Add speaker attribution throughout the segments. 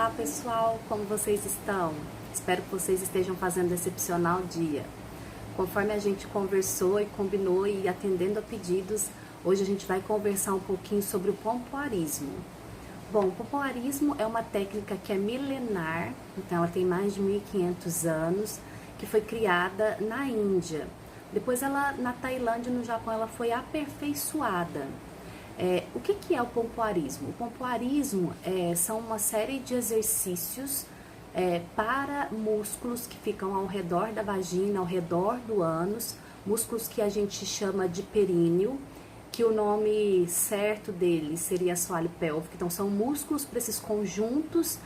Speaker 1: Olá pessoal, como vocês estão? Espero que vocês estejam fazendo um excepcional dia. Conforme a gente conversou e combinou e atendendo a pedidos, hoje a gente vai conversar um pouquinho sobre o pompoarismo. Bom, o pompoarismo é uma técnica que é milenar, então ela tem mais de 1500 anos, que foi criada na Índia. Depois ela, na Tailândia e no Japão, ela foi aperfeiçoada. O que é o pompoarismo? O pompoarismo são uma série de exercícios para músculos que ficam ao redor da vagina, ao redor do ânus, músculos que a gente chama de períneo, que o nome certo dele seria assoalho pélvico. Então são músculos para esses conjuntos,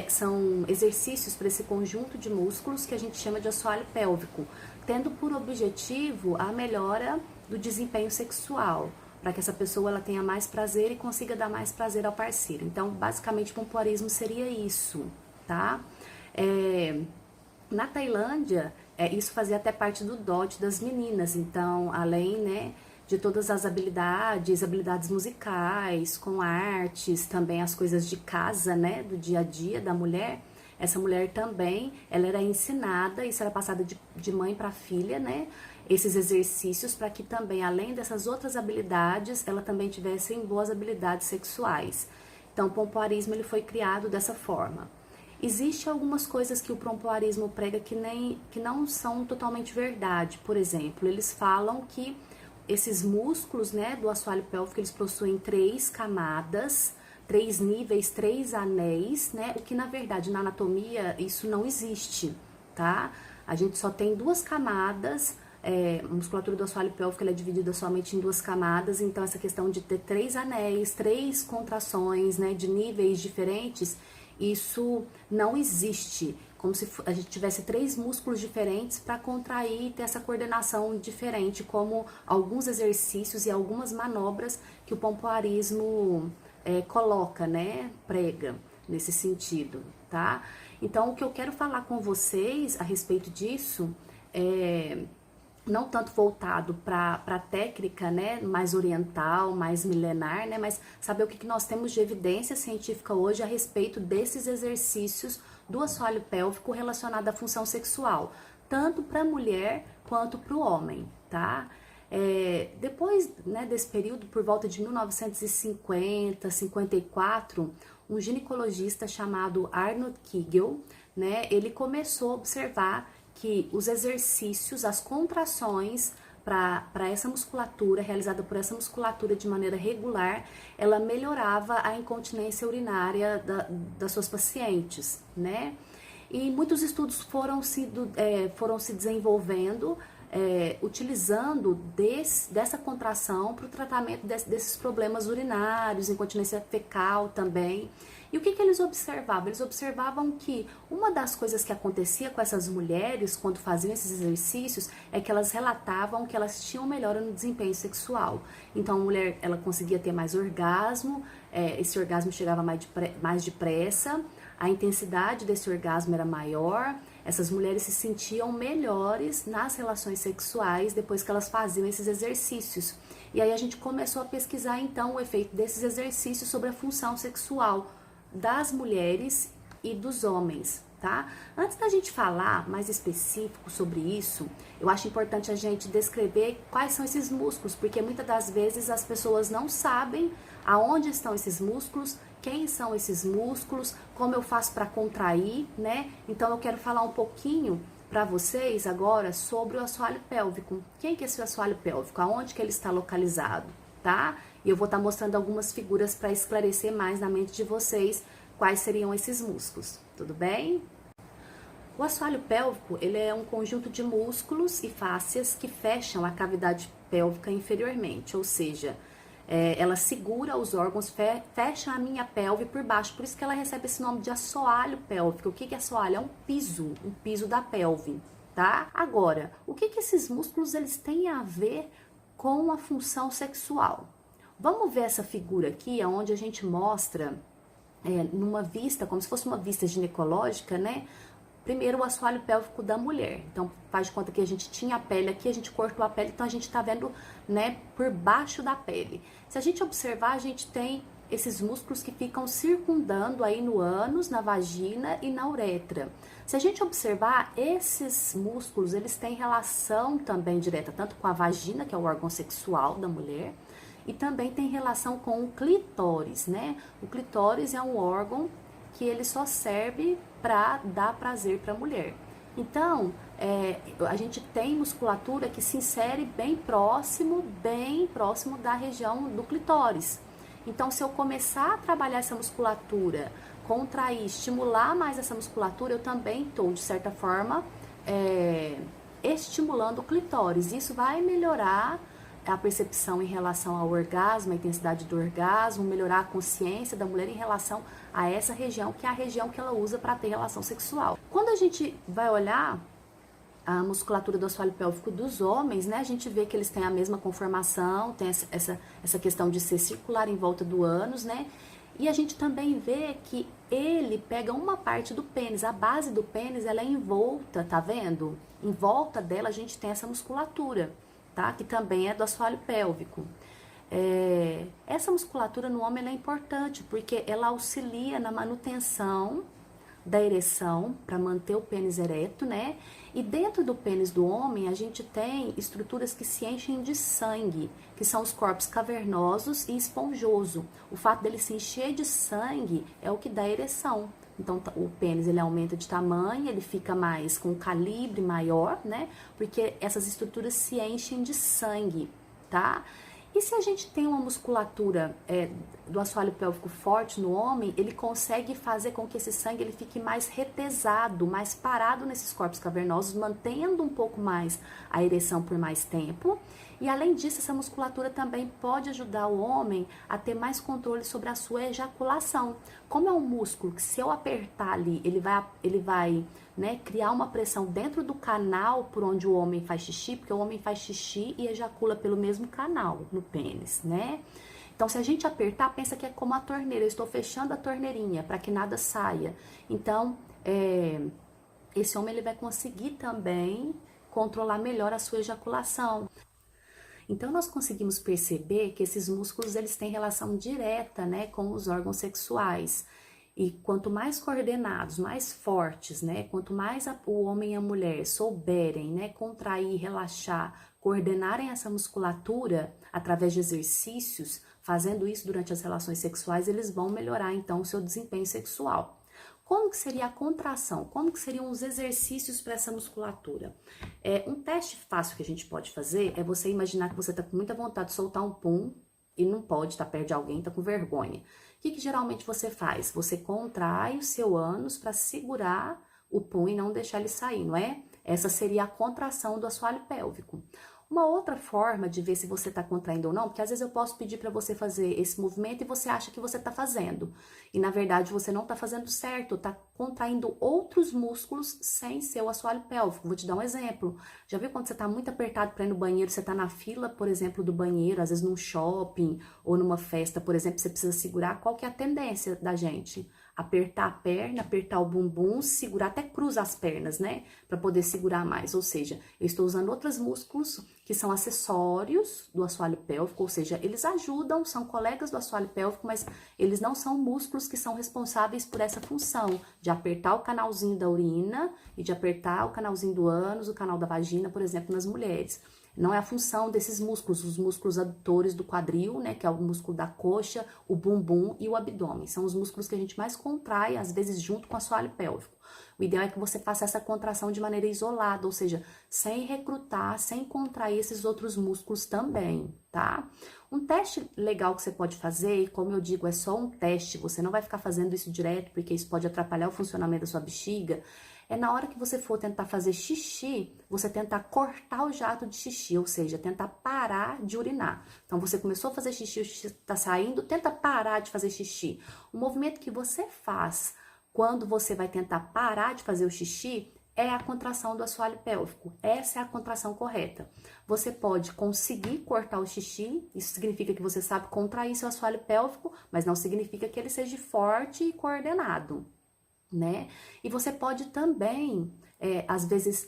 Speaker 1: são exercícios para esse conjunto de músculos que a gente chama de assoalho pélvico, tendo por objetivo a melhora do desempenho sexual, para que essa pessoa ela tenha mais prazer e consiga dar mais prazer ao parceiro. Então, basicamente, o pompoarismo seria isso, tá? Na Tailândia, isso fazia até parte do dote das meninas. Então, além, né, de todas as habilidades musicais, com artes, também as coisas de casa, né, do dia a dia da mulher, essa mulher também, ela era ensinada, isso era passado de mãe para filha, né, esses exercícios para que também, além dessas outras habilidades, ela também tivesse boas habilidades sexuais. Então, o pompoarismo ele foi criado dessa forma. Existem algumas coisas que o pompoarismo prega que não são totalmente verdade. Por exemplo, eles falam que esses músculos, né, do assoalho pélvico, eles possuem 3 camadas, 3 níveis, 3 anéis, né, o que na verdade na anatomia isso não existe, tá? A gente só tem 2 camadas. A musculatura do assoalho pélvico ela é dividida somente em 2 camadas, então essa questão de ter 3 anéis, 3 contrações, né, de níveis diferentes, isso não existe, como se a gente tivesse 3 músculos diferentes para contrair e ter essa coordenação diferente, como alguns exercícios e algumas manobras que o pompoarismo coloca, né, prega nesse sentido, tá? Então o que eu quero falar com vocês a respeito disso não tanto voltado para a técnica, né, mais oriental, mais milenar, né, mas saber o que nós temos de evidência científica hoje a respeito desses exercícios do assoalho pélvico relacionado à função sexual, tanto para a mulher quanto para o homem, tá? Depois, né, desse período, por volta de 1950, 54, um ginecologista chamado Arnold Kegel, né, ele começou a observar que os exercícios, as contrações para essa musculatura, realizada por essa musculatura de maneira regular, ela melhorava a incontinência urinária das suas pacientes, né? E muitos estudos foram se desenvolvendo, utilizando dessa contração para o tratamento desses problemas urinários, incontinência fecal também. E o que eles observavam? Eles observavam que uma das coisas que acontecia com essas mulheres quando faziam esses exercícios é que elas relatavam que elas tinham melhora no desempenho sexual. Então a mulher ela conseguia ter mais orgasmo, esse orgasmo chegava mais depressa, a intensidade desse orgasmo era maior, essas mulheres se sentiam melhores nas relações sexuais depois que elas faziam esses exercícios. E aí a gente começou a pesquisar então o efeito desses exercícios sobre a função sexual das mulheres e dos homens, tá? Antes da gente falar mais específico sobre isso, eu acho importante a gente descrever quais são esses músculos, porque muitas das vezes as pessoas não sabem aonde estão esses músculos, quem são esses músculos, como eu faço para contrair, né? Então eu quero falar um pouquinho para vocês agora sobre o assoalho pélvico. Quem que é esse assoalho pélvico? Aonde que ele está localizado, tá? E eu vou estar mostrando algumas figuras para esclarecer mais na mente de vocês quais seriam esses músculos, tudo bem? O assoalho pélvico, ele é um conjunto de músculos e fáscias que fecham a cavidade pélvica inferiormente, ou seja, ela segura os órgãos, fecha a minha pelve por baixo, por isso que ela recebe esse nome de assoalho pélvico. O que é assoalho? É um piso da pelve, tá? Agora, o que esses músculos eles têm a ver com a função sexual? Vamos ver essa figura aqui, onde a gente mostra numa vista, como se fosse uma vista ginecológica, né? Primeiro o assoalho pélvico da mulher. Então faz de conta que a gente tinha a pele aqui, a gente cortou a pele, então a gente tá vendo, né, por baixo da pele. Se a gente observar, a gente tem esses músculos que ficam circundando aí no ânus, na vagina e na uretra. Se a gente observar, esses músculos, eles têm relação também direta, tanto com a vagina, que é o órgão sexual da mulher, e também tem relação com o clitóris, né? O clitóris é um órgão que ele só serve para dar prazer para a mulher. Então, a gente tem musculatura que se insere bem próximo da região do clitóris. Então, se eu começar a trabalhar essa musculatura, contrair, estimular mais essa musculatura, eu também estou, de certa forma, estimulando o clitóris. Isso vai melhorar a percepção em relação ao orgasmo, a intensidade do orgasmo, melhorar a consciência da mulher em relação a essa região, que é a região que ela usa para ter relação sexual. Quando a gente vai olhar a musculatura do assoalho pélvico dos homens, né, a gente vê que eles têm a mesma conformação, tem essa questão de ser circular em volta do ânus, né, e a gente também vê que ele pega uma parte do pênis, a base do pênis, ela é envolta, tá vendo? Em volta dela a gente tem essa musculatura, tá? Que também é do assoalho pélvico. Essa musculatura no homem ela é importante porque ela auxilia na manutenção da ereção para manter o pênis ereto, né? E dentro do pênis do homem a gente tem estruturas que se enchem de sangue, que são os corpos cavernosos e esponjoso. O fato dele se encher de sangue é o que dá ereção. Então o pênis ele aumenta de tamanho, ele fica mais com um calibre maior, né? Porque essas estruturas se enchem de sangue, tá? E se a gente tem uma musculatura do assoalho pélvico forte no homem, ele consegue fazer com que esse sangue ele fique mais retesado, mais parado nesses corpos cavernosos, mantendo um pouco mais a ereção por mais tempo. E além disso, essa musculatura também pode ajudar o homem a ter mais controle sobre a sua ejaculação. Como é um músculo que se eu apertar ali, ele vai né, criar uma pressão dentro do canal por onde o homem faz xixi, porque o homem faz xixi e ejacula pelo mesmo canal no pênis, né? Então, se a gente apertar, pensa que é como a torneira, eu estou fechando a torneirinha para que nada saia. Então, esse homem ele vai conseguir também controlar melhor a sua ejaculação. Então, nós conseguimos perceber que esses músculos eles têm relação direta, né, com os órgãos sexuais. E quanto mais coordenados, mais fortes, né, quanto mais o homem e a mulher souberem, né, contrair, relaxar, coordenarem essa musculatura através de exercícios, fazendo isso durante as relações sexuais, eles vão melhorar então o seu desempenho sexual. Como que seria a contração? Como que seriam os exercícios para essa musculatura? Um teste fácil que a gente pode fazer é você imaginar que você está com muita vontade de soltar um pum e não pode, tá perto de alguém, tá com vergonha. O que geralmente você faz? Você contrai o seu ânus para segurar o pum e não deixar ele sair, não é? Essa seria a contração do assoalho pélvico. Uma outra forma de ver se você está contraindo ou não, porque às vezes eu posso pedir para você fazer esse movimento e você acha que você está fazendo. E na verdade você não está fazendo certo, está contraindo outros músculos sem ser o assoalho pélvico. Vou te dar um exemplo. Já viu quando você está muito apertado para ir no banheiro, você está na fila, por exemplo, do banheiro, às vezes num shopping ou numa festa, por exemplo, você precisa segurar. Qual que é a tendência da gente? Apertar a perna, apertar o bumbum, segurar, até cruza as pernas, né? Para poder segurar mais. Ou seja, eu estou usando outros músculos que são acessórios do assoalho pélvico, ou seja, eles ajudam, são colegas do assoalho pélvico, mas eles não são músculos que são responsáveis por essa função de apertar o canalzinho da urina e de apertar o canalzinho do ânus, o canal da vagina, por exemplo, nas mulheres. Não é a função desses músculos, os músculos adutores do quadril, né, que é o músculo da coxa, o bumbum e o abdômen. São os músculos que a gente mais contrai, às vezes junto com o assoalho pélvico. O ideal é que você faça essa contração de maneira isolada, ou seja, sem recrutar, sem contrair esses outros músculos também, tá? Um teste legal que você pode fazer, e como eu digo, é só um teste, você não vai ficar fazendo isso direto, porque isso pode atrapalhar o funcionamento da sua bexiga, é na hora que você for tentar fazer xixi, você tentar cortar o jato de xixi, ou seja, tentar parar de urinar. Então, você começou a fazer xixi, o xixi está saindo, tenta parar de fazer xixi. O movimento que você faz quando você vai tentar parar de fazer o xixi é a contração do assoalho pélvico. Essa é a contração correta. Você pode conseguir cortar o xixi, isso significa que você sabe contrair seu assoalho pélvico, mas não significa que ele seja forte e coordenado, né? E você pode também, às vezes,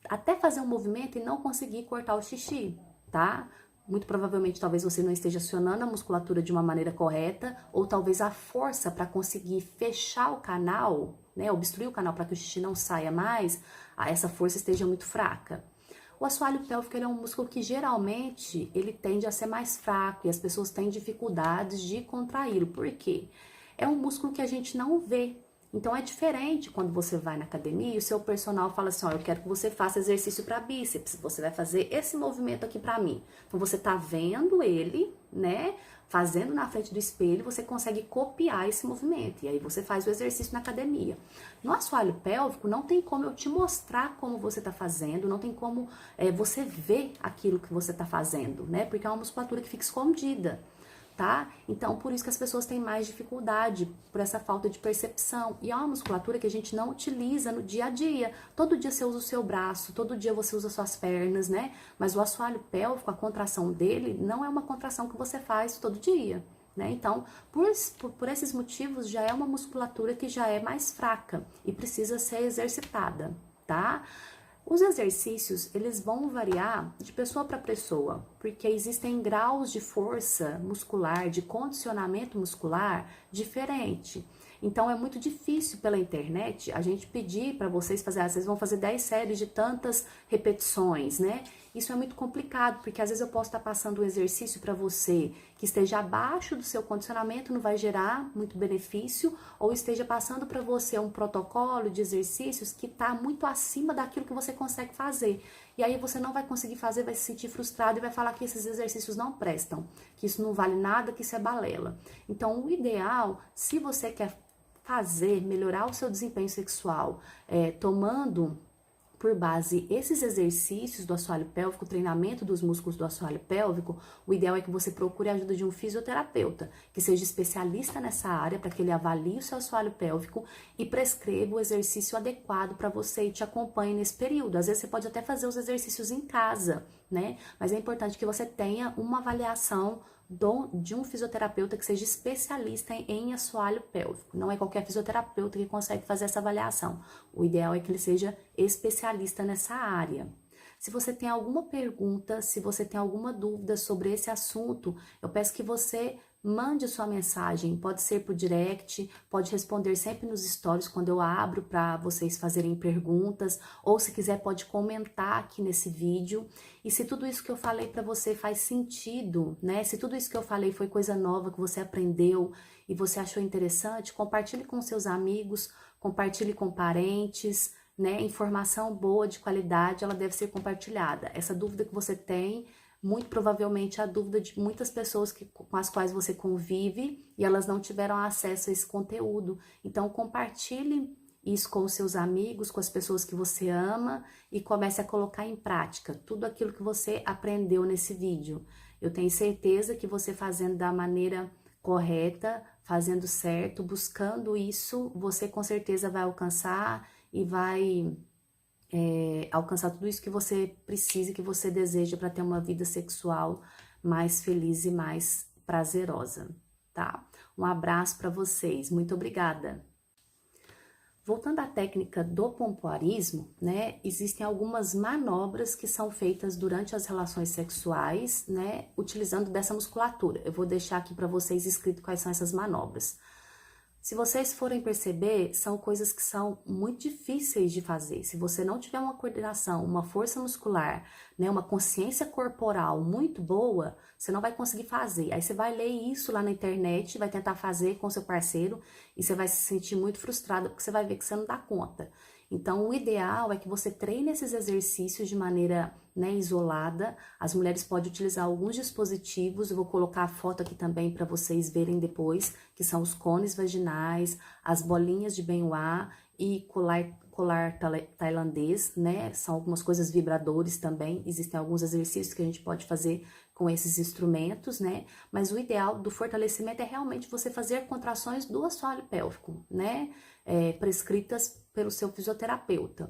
Speaker 1: até fazer um movimento e não conseguir cortar o xixi, tá? muito provavelmente talvez você não esteja acionando a musculatura de uma maneira correta, ou talvez a força para conseguir fechar o canal, né, obstruir o canal para que o xixi não saia mais, essa força esteja muito fraca. O assoalho pélvico ele é um músculo que geralmente ele tende a ser mais fraco e as pessoas têm dificuldades de contraí-lo. Por quê? É um músculo que a gente não vê. Então é diferente quando você vai na academia e o seu personal fala assim, ó, eu quero que você faça exercício para bíceps, você vai fazer esse movimento aqui para mim. Então você tá vendo ele, né, fazendo na frente do espelho, você consegue copiar esse movimento e aí você faz o exercício na academia. No assoalho pélvico não tem como eu te mostrar como você tá fazendo, não tem como você ver aquilo que você tá fazendo, né, porque é uma musculatura que fica escondida. Tá? Então, por isso que as pessoas têm mais dificuldade, por essa falta de percepção. E é uma musculatura que a gente não utiliza no dia a dia. Todo dia você usa o seu braço, todo dia você usa suas pernas, né? Mas o assoalho pélvico, a contração dele, não é uma contração que você faz todo dia, né? Então, por esses motivos, já é uma musculatura que já é mais fraca e precisa ser exercitada, tá? Os exercícios, eles vão variar de pessoa para pessoa, porque existem graus de força muscular, de condicionamento muscular diferente. Então, é muito difícil pela internet a gente pedir para vocês fazerem, vocês vão fazer 10 séries de tantas repetições, né? Isso é muito complicado, porque às vezes eu posso estar passando um exercício para você que esteja abaixo do seu condicionamento, não vai gerar muito benefício, ou esteja passando para você um protocolo de exercícios que está muito acima daquilo que você consegue fazer. E aí você não vai conseguir fazer, vai se sentir frustrado e vai falar que esses exercícios não prestam, que isso não vale nada, que isso é balela. Então, o ideal, se você quer melhorar o seu desempenho sexual, tomando por base esses exercícios do assoalho pélvico, o treinamento dos músculos do assoalho pélvico, o ideal é que você procure a ajuda de um fisioterapeuta, que seja especialista nessa área, para que ele avalie o seu assoalho pélvico e prescreva o exercício adequado para você e te acompanhe nesse período. Às vezes você pode até fazer os exercícios em casa, né? Mas é importante que você tenha uma avaliação de um fisioterapeuta que seja especialista em assoalho pélvico. Não é qualquer fisioterapeuta que consegue fazer essa avaliação. O ideal é que ele seja especialista nessa área. Se você tem alguma pergunta, se você tem alguma dúvida sobre esse assunto, eu peço que você mande sua mensagem, pode ser por direct, pode responder sempre nos stories quando eu abro para vocês fazerem perguntas, ou se quiser pode comentar aqui nesse vídeo. E se tudo isso que eu falei para você faz sentido, né? Se tudo isso que eu falei foi coisa nova que você aprendeu e você achou interessante, compartilhe com seus amigos, compartilhe com parentes, né? Informação boa, de qualidade, ela deve ser compartilhada. Essa dúvida que você tem, muito provavelmente é a dúvida de muitas pessoas com as quais você convive e elas não tiveram acesso a esse conteúdo. Então, compartilhe isso com os seus amigos, com as pessoas que você ama e comece a colocar em prática tudo aquilo que você aprendeu nesse vídeo. Eu tenho certeza que você fazendo da maneira correta, fazendo certo, buscando isso, você com certeza vai alcançar e vai alcançar tudo isso que você precisa, que você deseja para ter uma vida sexual mais feliz e mais prazerosa, tá? Um abraço para vocês, muito obrigada! Voltando à técnica do pompoarismo, né, existem algumas manobras que são feitas durante as relações sexuais, né, utilizando dessa musculatura. Eu vou deixar aqui para vocês escrito quais são essas manobras. Se vocês forem perceber, são coisas que são muito difíceis de fazer. Se você não tiver uma coordenação, uma força muscular, né, uma consciência corporal muito boa, você não vai conseguir fazer. Aí você vai ler isso lá na internet, vai tentar fazer com seu parceiro e você vai se sentir muito frustrado porque você vai ver que você não dá conta. Então, o ideal é que você treine esses exercícios de maneira, né, isolada. As mulheres podem utilizar alguns dispositivos, eu vou colocar a foto aqui também para vocês verem depois, que são os cones vaginais, as bolinhas de Benoit e colar tailandês, né? São algumas coisas vibradores também, existem alguns exercícios que a gente pode fazer com esses instrumentos, né? Mas o ideal do fortalecimento é realmente você fazer contrações do assoalho pélvico, né? Prescritas pelo seu fisioterapeuta.